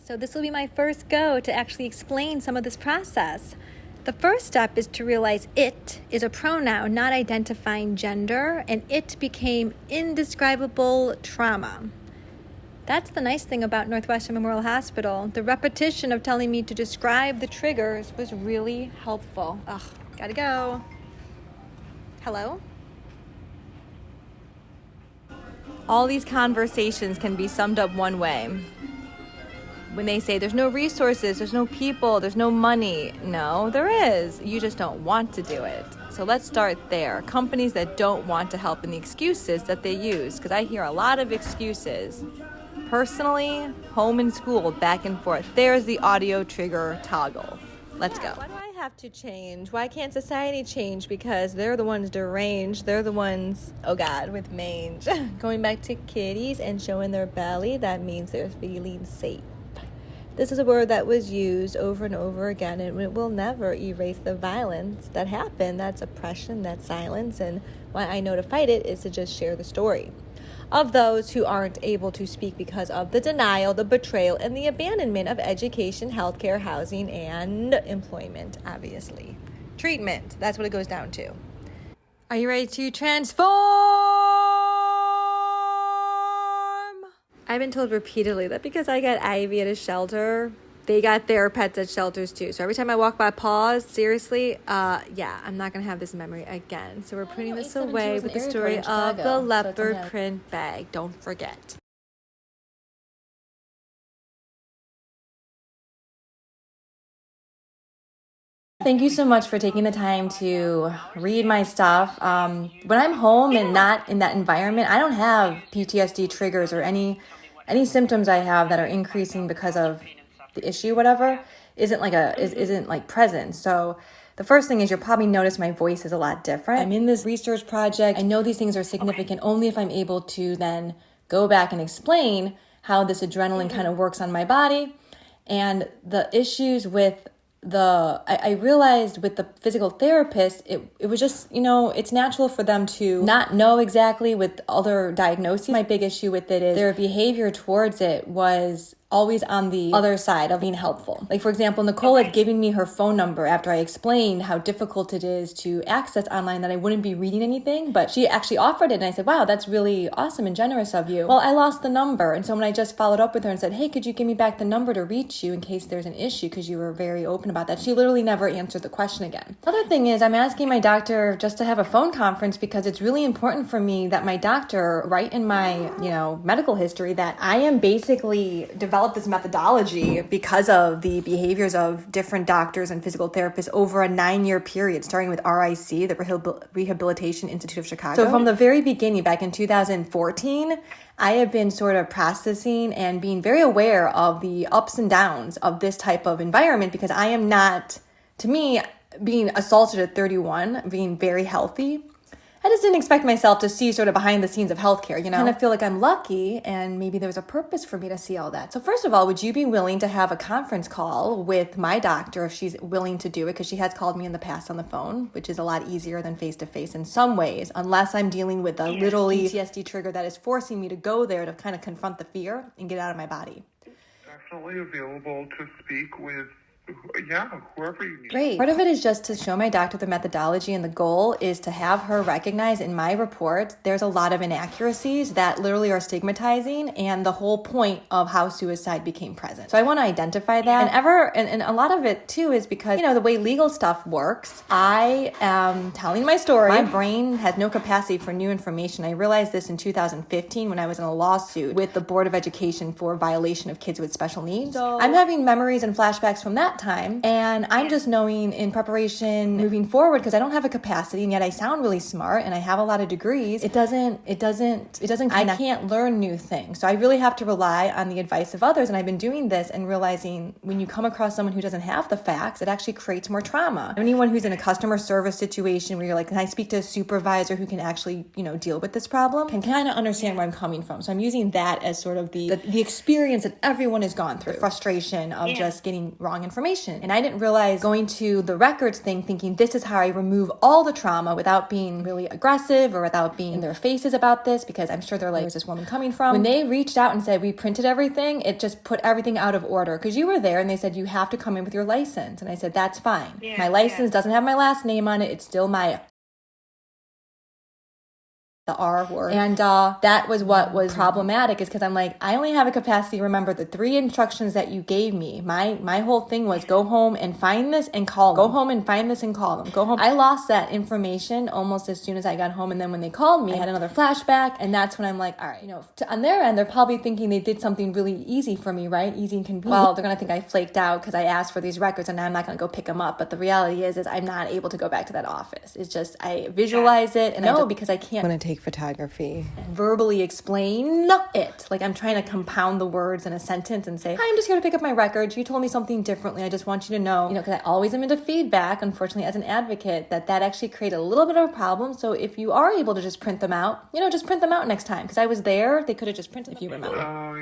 So this will be my first go to actually explain some of this process. The first step is to realize it is a pronoun not identifying gender, and it became indescribable trauma. That's the nice thing about Northwestern Memorial Hospital. The repetition of telling me to describe the triggers was really helpful. Ugh, gotta go. Hello? All these conversations can be summed up one way. When they say there's no resources, there's no people, there's no money. No, there is. You just don't want to do it. So let's start there. Companies that don't want to help and the excuses that they use, because I hear a lot of excuses. Personally, home and school, back and forth. There's the audio trigger toggle. Let's go. Why do I have to change? Why can't society change? Because they're the ones deranged. They're the ones, oh God, with mange. Going back to kitties and showing their belly, that means they're feeling safe. This is a word that was used over and over again, and it will never erase the violence that happened. That's oppression, that's silence, and why I know to fight it is to just share the story of those who aren't able to speak because of the denial, the betrayal, and the abandonment of education, healthcare, housing, and employment, obviously. Treatment, that's what it goes down to. Are you ready to transform? I've been told repeatedly that because I got Ivy at a shelter, they got their pets at shelters too. So every time I walk by paws, seriously, yeah, I'm not going to have this memory again. So we're putting this away with the story of the leopard print bag. Don't forget. Thank you so much for taking the time to read my stuff. When I'm home and not in that environment, I don't have PTSD triggers or any symptoms I have that are increasing because of the issue, whatever, isn't like present. So the first thing is you'll probably notice my voice is a lot different. I'm in this research project. I know these things are significant only if I'm able to then go back and explain how this adrenaline kind of works on my body. And the issues with I realized with the physical therapist, it was just, it's natural for them to not know exactly with other diagnoses. My big issue with it is their behavior towards it was always on the other side of being helpful. Like, for example, Nicole had given me her phone number after I explained how difficult it is to access online, that I wouldn't be reading anything, but she actually offered it, and I said, wow, that's really awesome and generous of you. Well, I lost the number, and so when I just followed up with her and said, hey, could you give me back the number to reach you in case there's an issue, because you were very open about that, she literally never answered the question again. The other thing is I'm asking my doctor just to have a phone conference because it's really important for me that my doctor write in my, medical history that I am basically developed this methodology because of the behaviors of different doctors and physical therapists over a 9-year period, starting with RIC, the Rehabilitation Institute of Chicago. So from the very beginning, back in 2014, I have been sort of processing and being very aware of the ups and downs of this type of environment, because I am not, to me, being assaulted at 31, being very healthy, I just didn't expect myself to see sort of behind the scenes of healthcare, I kind of feel like I'm lucky, and maybe there's a purpose for me to see all that. So first of all, would you be willing to have a conference call with my doctor if she's willing to do it? Because she has called me in the past on the phone, which is a lot easier than face-to-face in some ways, unless I'm dealing with a literally PTSD trigger that is forcing me to go there to kind of confront the fear and get out of my body. Definitely available to speak with whoever you need. Great. Part of it is just to show my doctor the methodology, and the goal is to have her recognize in my report there's a lot of inaccuracies that literally are stigmatizing, and the whole point of how suicide became present. So I want to identify that. And a lot of it too is because, the way legal stuff works, I am telling my story. My brain has no capacity for new information. I realized this in 2015 when I was in a lawsuit with the Board of Education for violation of kids with special needs. So I'm having memories and flashbacks from that time, and I'm just knowing in preparation moving forward, because I don't have a capacity, and yet I sound really smart and I have a lot of degrees. I can't learn new things. So I really have to rely on the advice of others, and I've been doing this and realizing when you come across someone who doesn't have the facts, it actually creates more trauma. Anyone who's in a customer service situation where you're like, can I speak to a supervisor who can actually, deal with this problem, can kind of understand where I'm coming from. So I'm using that as sort of the experience that everyone has gone through, the frustration of just getting wrong information. information. And I didn't realize going to the records thing, thinking this is how I remove all the trauma without being really aggressive or without being in their faces about this, because I'm sure they're like, where's this woman coming from? When they reached out and said, we printed everything, it just put everything out of order, because you were there and they said, you have to come in with your license. And I said, that's fine. My license doesn't have my last name on it. It's still the R word. And that was what was problematic, is because I'm like, I only have a capacity to remember the 3 instructions that you gave me. My whole thing was go home and find this and call them. Go home and find this and call them. Go home. I lost that information almost as soon as I got home. And then when they called me, I had another flashback. And that's when I'm like, all right, on their end, they're probably thinking they did something really easy for me, right? Easy and convenient. Well, they're going to think I flaked out because I asked for these records and I'm not going to go pick them up. But the reality is I'm not able to go back to that office. It's just, I visualize it and I know because I can't. I'm going to take photography. Verbally explain it. Like I'm trying to compound the words in a sentence and say, hi, I'm just here to pick up my records. You told me something differently. I just want you to know, because I always am into feedback, unfortunately, as an advocate, that actually created a little bit of a problem. So if you are able to just print them out, just print them out next time. Because I was there. They could have just printed, if you remember. Oh,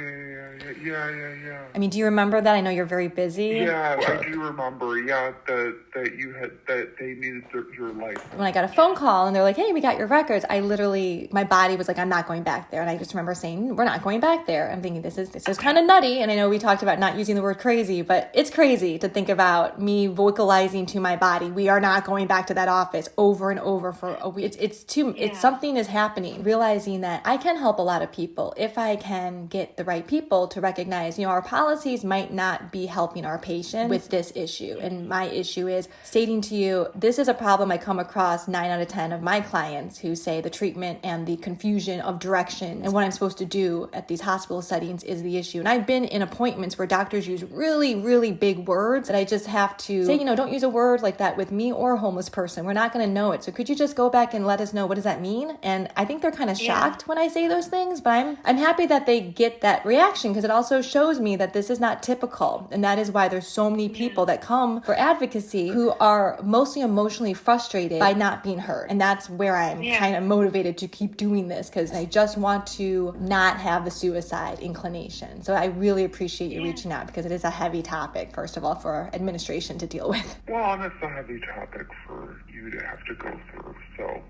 yeah. I mean, do you remember that? I know you're very busy. Yeah, I do remember. Yeah, that they needed your license. When I got a phone call and they're like, hey, we got your records, I literally, my body was like, I'm not going back there. And I just remember saying, we're not going back there. I'm thinking this is kind of nutty. And I know we talked about not using the word crazy, but it's crazy to think about me vocalizing to my body, we are not going back to that office over and over for a week. It's something is happening. Realizing that I can help a lot of people if I can get the right people to recognize, our policies might not be helping our patients with this issue. And my issue is stating to you, this is a problem I come across 9 out of 10 of my clients who say the treatment and the confusion of direction and what I'm supposed to do at these hospital settings is the issue. And I've been in appointments where doctors use really, really big words that I just have to say, don't use a word like that with me or a homeless person. We're not going to know it. So could you just go back and let us know, what does that mean? And I think they're kind of shocked when I say those things, but I'm happy that they get that reaction, because it also shows me that this is not typical. And that is why there's so many people that come for advocacy who are mostly emotionally frustrated by not being heard. And that's where I'm kind of motivated to keep doing this, because I just want to not have the suicide inclination. So I really appreciate you reaching out, because it is a heavy topic, first of all, for administration to deal with. Well, and it's a heavy topic for you to have to go through. So,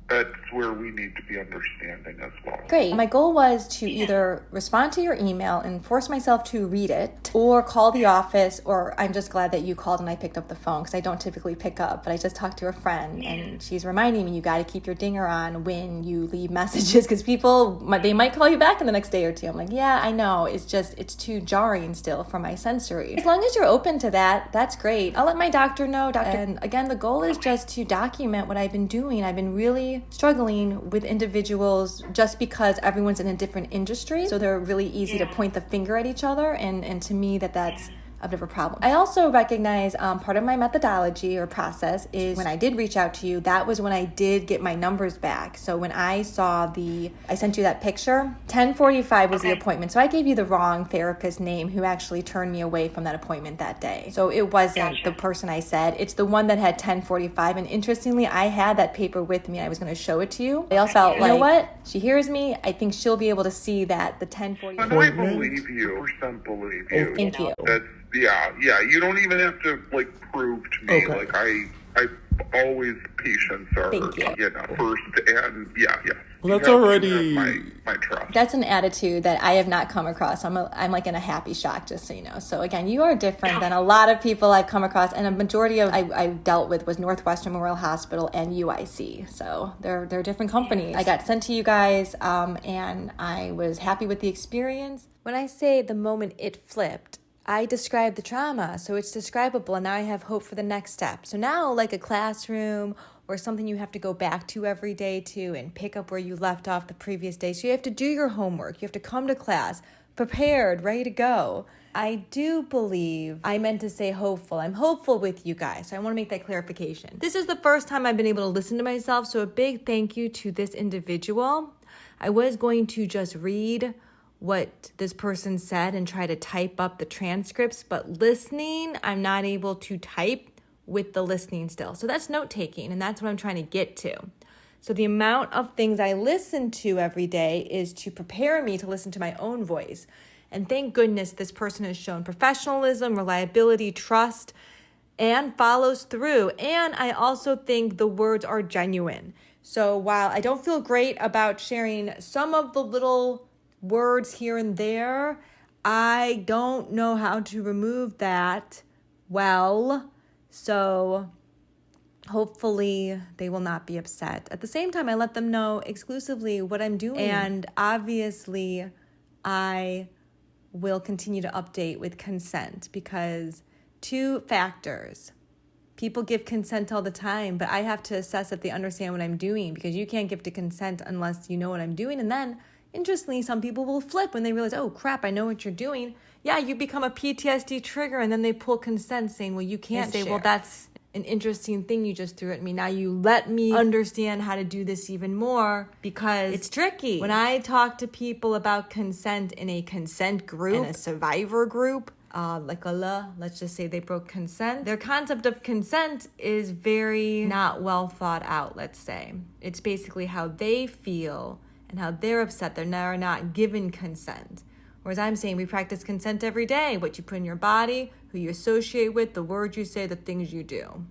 that's where we need to be understanding as well. Great. My goal was to either respond to your email and force myself to read it, or call the office, or I'm just glad that you called and I picked up the phone, because I don't typically pick up, but I just talked to a friend and she's reminding me, you got to keep your dinger on when you leave messages, because they might call you back in the next day or two. I'm like, yeah, I know. It's too jarring still for my sensory. As long as you're open to that, that's great. I'll let my doctor know. And again, the goal is just to document what I've been doing. I've been really struggling with individuals just because everyone's in a different industry. So they're really easy to point the finger at each other. And to me, that's a bit of a problem. I also recognize part of my methodology or process is when I did reach out to you, that was when I did get my numbers back. So when I sent you that picture, 10:45 was the appointment. So I gave you the wrong therapist name who actually turned me away from that appointment that day. So it wasn't the person I said, it's the one that had 10:45. And interestingly, I had that paper with me. I was going to show it to you. I also felt like, you know what? She hears me. I think she'll be able to see that the 10:45. And I believe you. 100% believe you. Thank you. Yeah. You don't even have to prove to me. Like I always patients are first, and Well, that's already my trust. That's an attitude that I have not come across. I'm like in a happy shock, just so you know. So again, you are different than a lot of people I've come across, and a majority of I dealt with was Northwestern Memorial Hospital and UIC. So they're different companies. I got sent to you guys, and I was happy with the experience. When I say the moment it flipped, I described the trauma, so it's describable, and now I have hope for the next step. So now, like a classroom or something you have to go back to every day to and pick up where you left off the previous day. So you have to do your homework. You have to come to class prepared, ready to go. I do believe, I meant to say hopeful. I'm hopeful with you guys, so I want to make that clarification. This is the first time I've been able to listen to myself, so a big thank you to this individual. I was going to just read what this person said and try to type up the transcripts, but listening, I'm not able to type with the listening still. So that's note taking, and that's what I'm trying to get to. So the amount of things I listen to every day is to prepare me to listen to my own voice. And thank goodness this person has shown professionalism, reliability, trust, and follows through. And I also think the words are genuine. So while I don't feel great about sharing some of the little words here and there, I don't know how to remove that well. So hopefully they will not be upset. At the same time, I let them know exclusively what I'm doing. And obviously, I will continue to update with consent because 2 factors. People give consent all the time, but I have to assess if they understand what I'm doing because you can't give to consent unless you know what I'm doing. And then, interestingly, some people will flip when they realize, oh, crap, I know what you're doing. Yeah, you become a PTSD trigger, and then they pull consent saying, well, you can't say, well, that's an interesting thing you just threw at me. Now you let me understand how to do this even more because it's tricky. When I talk to people about consent in a consent group, in a survivor group, let's just say they broke consent. Their concept of consent is very not well thought out, let's say. It's basically how they feel and how they're upset they're not given consent. Whereas I'm saying we practice consent every day. What you put in your body, who you associate with, the words you say, the things you do.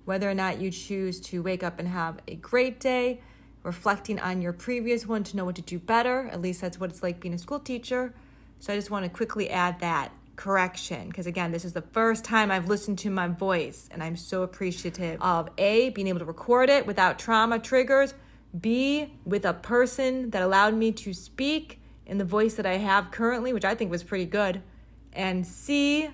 Whether or not you choose to wake up and have a great day, reflecting on your previous one to know what to do better. At least that's what it's like being a school teacher. So I just want to quickly add that correction because again, this is the first time I've listened to my voice and I'm so appreciative of A, being able to record it without trauma triggers, B, with a person that allowed me to speak in the voice that I have currently, which I think was pretty good, and C,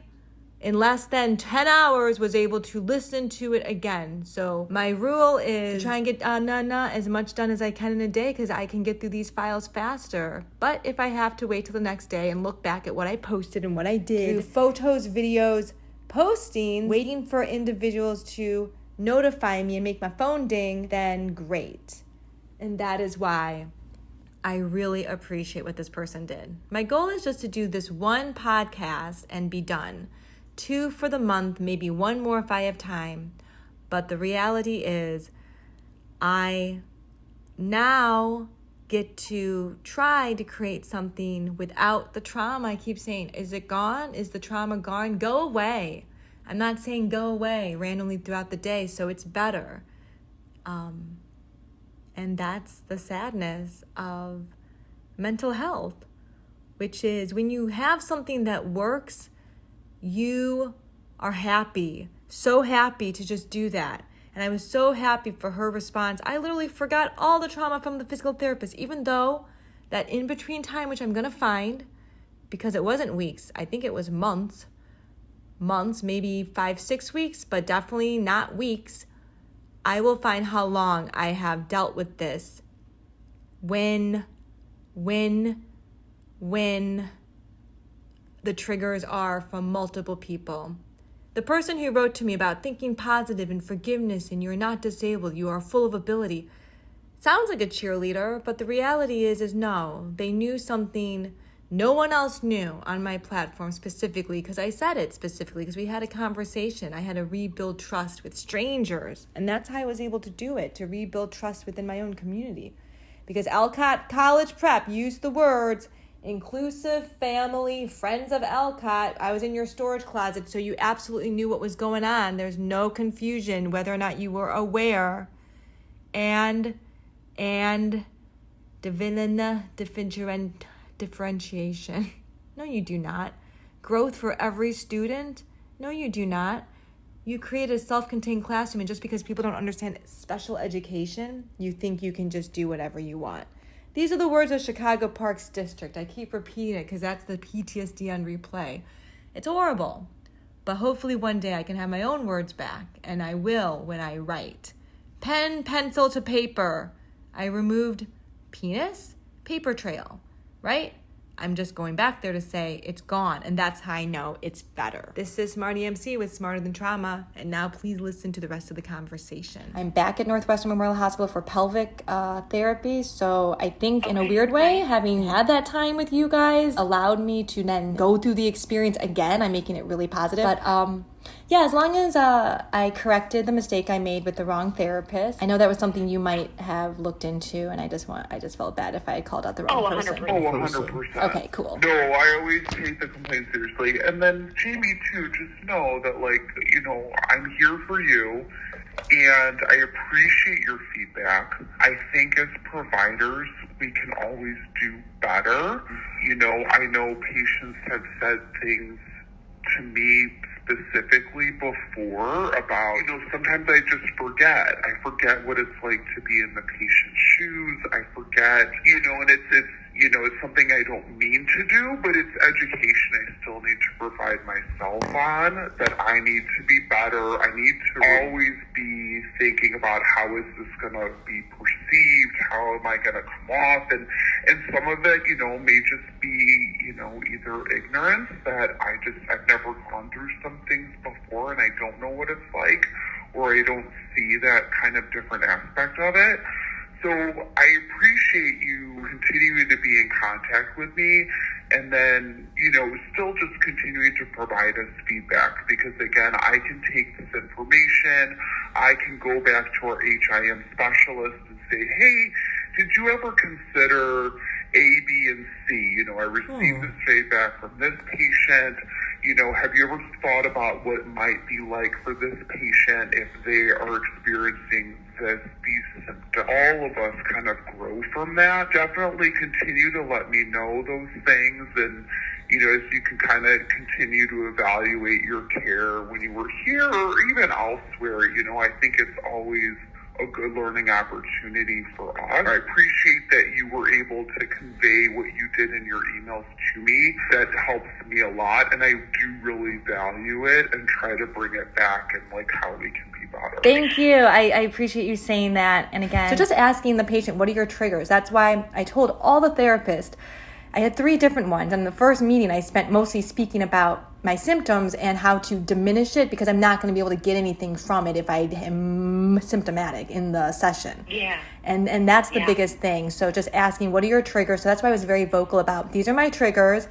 in less than 10 hours was able to listen to it again. So my rule is to try and get as much done as I can in a day because I can get through these files faster. But if I have to wait till the next day and look back at what I posted and what I did, do photos, videos, posting, waiting for individuals to notify me and make my phone ding, then great. And that is why I really appreciate what this person did. My goal is just to do this 1 podcast and be done. 2 for the month, maybe 1 more if I have time. But the reality is I now get to try to create something without the trauma. I keep saying, is it gone? Is the trauma gone? Go away. I'm not saying go away randomly throughout the day, so it's better. And that's the sadness of mental health, which is when you have something that works, you are happy, so happy to just do that. And I was so happy for her response. I literally forgot all the trauma from the physical therapist, even though that in-between time, which I'm going to find, because it wasn't weeks, I think it was months, maybe 5-6 weeks, but definitely not weeks. I will find how long I have dealt with this when the triggers are from multiple people. The person who wrote to me about thinking positive and forgiveness and you're not disabled, you are full of ability, sounds like a cheerleader, but the reality is no. They knew something no one else knew on my platform specifically because I said it specifically because we had a conversation. I had to rebuild trust with strangers. And that's how I was able to do it, to rebuild trust within my own community. Because Alcott College Prep used the words inclusive family, friends of Alcott. I was in your storage closet, so you absolutely knew what was going on. There's no confusion whether or not you were aware. And differentiation. No, you do not. Growth for every student. No, you do not. You create a self-contained classroom, and just because people don't understand special education, you think you can just do whatever you want. These are the words of Chicago Parks District. I keep repeating it because that's the PTSD on replay. It's horrible. But hopefully one day I can have my own words back, and I will when I write. Pen, pencil to paper. I removed penis, paper trail, right? I'm just going back there to say it's gone, and that's how I know it's better. This is Smarty MC with SmarterThanTrauma, and now please listen to the rest of the conversation. I'm back at Northwestern Memorial Hospital for pelvic therapy, so I think in a weird way, having had that time with you guys allowed me to then go through the experience again. I'm making it really positive, but Yeah, as long as I corrected the mistake I made with the wrong therapist. I know that was something you might have looked into, and I just felt bad if I had called out the wrong person. 100%. Okay, cool. No, I always take the complaint seriously. And then, Jamie, too, just know that, like, you know, I'm here for you, and I appreciate your feedback. I think as providers, we can always do better. You know, I know patients have said things to me specifically before about, you know, sometimes I just forget. I forget what it's like to be in the patient's shoes. I forget, you know, and it's you know, it's something I don't mean to do, but it's education I still need to provide myself on, that I need to be better. I need to always be thinking about how is this going to be perceived? How am I going to come off? And some of it, you know, may just be, you know, either ignorance that I've never gone through some things before and I don't know what it's like, or I don't see that kind of different aspect of it. So I appreciate you continuing to be in contact with me, and then, you know, still just continuing to provide us feedback, because again, I can take this information, I can go back to our HIM specialist and say, hey, did you ever consider A, B, and C? You know, I received this feedback from this patient. You know, have you ever thought about what it might be like for this patient if they are experiencing these symptoms? All of us kind of grow from that. Definitely continue to let me know those things, and, you know, as you can kind of continue to evaluate your care when you were here or even elsewhere, you know, I think it's always a good learning opportunity for us. I appreciate that you were able to convey what you did in your emails to me. That helps me a lot, and I do really value it and try to bring it back and like how we can be better. Thank you. I appreciate you saying that. And again, so just asking the patient, what are your triggers? That's why I told all the therapists. I had 3 different ones. And the first meeting, I spent mostly speaking about my symptoms and how to diminish it, because I'm not going to be able to get anything from it if I am symptomatic in the session. Yeah. And that's the biggest thing. So just asking, what are your triggers? So that's why I was very vocal about, these are my triggers.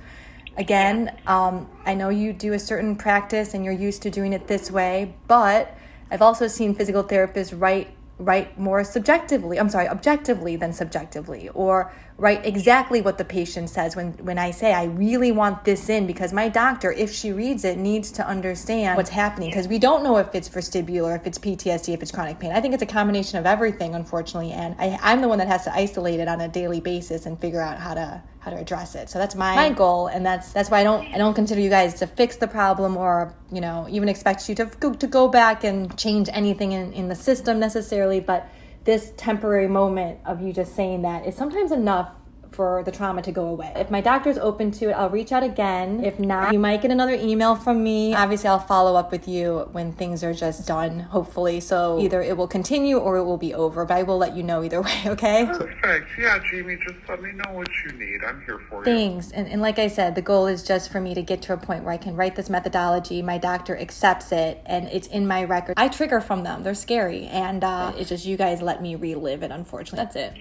Again, I know you do a certain practice and you're used to doing it this way, but I've also seen physical therapists write more objectively than subjectively, or write exactly what the patient says when I say, I really want this in, because my doctor, if she reads it, needs to understand what's happening, because we don't know if it's vestibular, if it's PTSD, if it's chronic pain. I think it's a combination of everything, unfortunately, and I'm the one that has to isolate it on a daily basis and figure out how to address it. So that's my goal, and that's why I don't consider you guys to fix the problem, or, you know, even expect you to go back and change anything in the system necessarily. But this temporary moment of you just saying that is sometimes enough for the trauma to go away. If my doctor's open to it, I'll reach out again. If not, you might get another email from me. Obviously, I'll follow up with you when things are just done, hopefully. So either it will continue or it will be over, but I will let you know either way, okay? Perfect. Yeah, Jamie, just let me know what you need. I'm here for you. Thanks. And like I said, the goal is just for me to get to a point where I can write this methodology, my doctor accepts it, and it's in my record. I trigger from them. They're scary. And it's just you guys let me relive it, unfortunately. That's it.